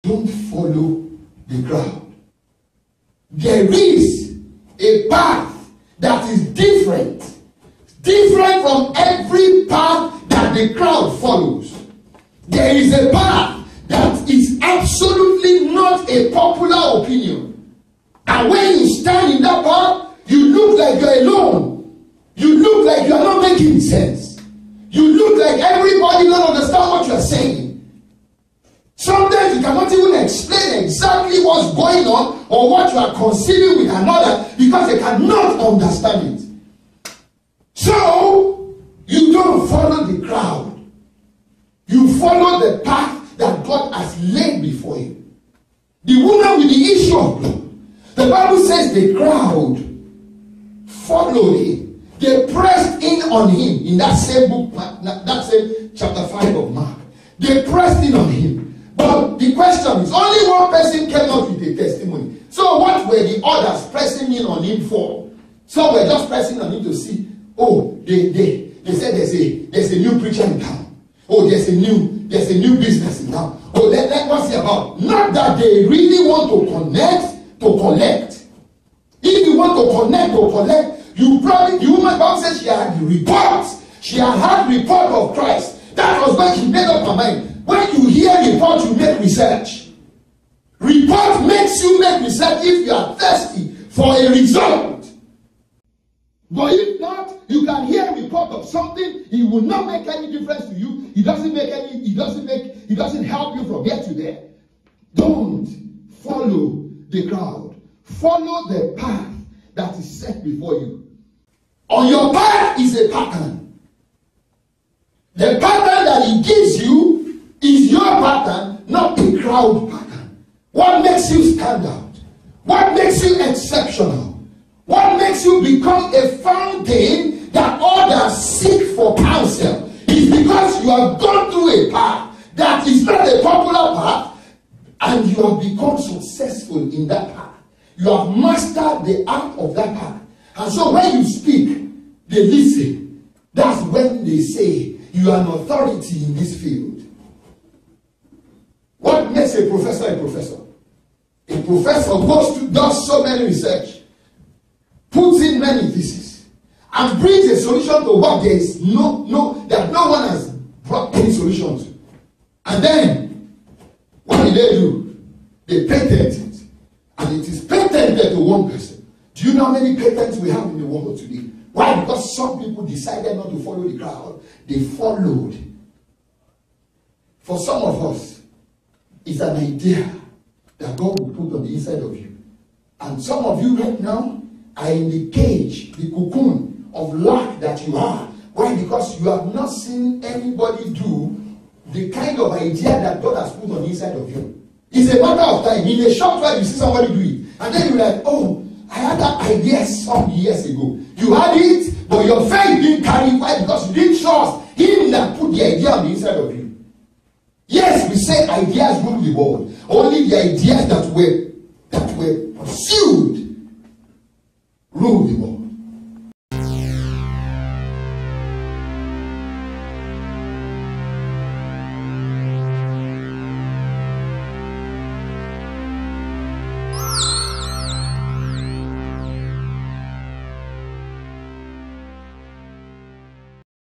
Don't follow the crowd. There is a path that is different from every path that the crowd follows. There is a path that is absolutely not a popular opinion. And when you stand in that path, you look like you're alone. You look like you're not making sense. You look like everybody don't understand what you're saying. Sometimes you cannot even explain exactly what's going on or what you are conceiving with another because they cannot understand it. So, you don't follow the crowd. You follow the path that God has laid before you. The woman with the issue of blood. The Bible says the crowd followed him. They pressed in on him in that same book, that same chapter 5 of Mark. They pressed in on him. But the question is, only one person came up with a testimony. So what were the others pressing in on him for? Some were just pressing on him to see, oh, they said there's a new preacher in town. Oh, there's a new business in town. Oh, what's it about? Not that they really want to connect to collect. If you want to connect to collect, the woman Bible said she had reports. She had had report of Christ. That was when she made up her mind. When you hear report, you make research. Report makes you make research if you are thirsty for a result. But if not, you can hear a report of something, it will not make any difference to you. It doesn't help you from here to there. Don't follow the crowd. Follow the path that is set before you. On your path is a pattern. The pattern that he gives you is your pattern, not a crowd pattern. What makes you stand out? What makes you exceptional? What makes you become a fountain that others seek for counsel is because you have gone through a path that is not a popular path and you have become successful in that path. You have mastered the art of that path. And so when you speak, they listen. That's when they say you are an authority in this field. What makes a professor a professor? A professor does so many research, puts in many theses, and brings a solution to what there is no one has brought any solution to. And then, what do? They patent it. And it is patented to one person. Do you know how many patents we have in the world today? Why? Because some people decided not to follow the crowd. They followed. For some of us, it's an idea that God will put on the inside of you. And some of you right now are in the cage, the cocoon of lack that you are. Why? Because you have not seen anybody do the kind of idea that God has put on the inside of you. It's a matter of time. In a short while, you see somebody do it. And then you're like, oh, I had that idea some years ago. You had it, but your faith didn't carry. Why? Because you didn't trust him that put the idea on the inside of you. Yes, we say ideas rule the world. Only the ideas that were pursued rule the world.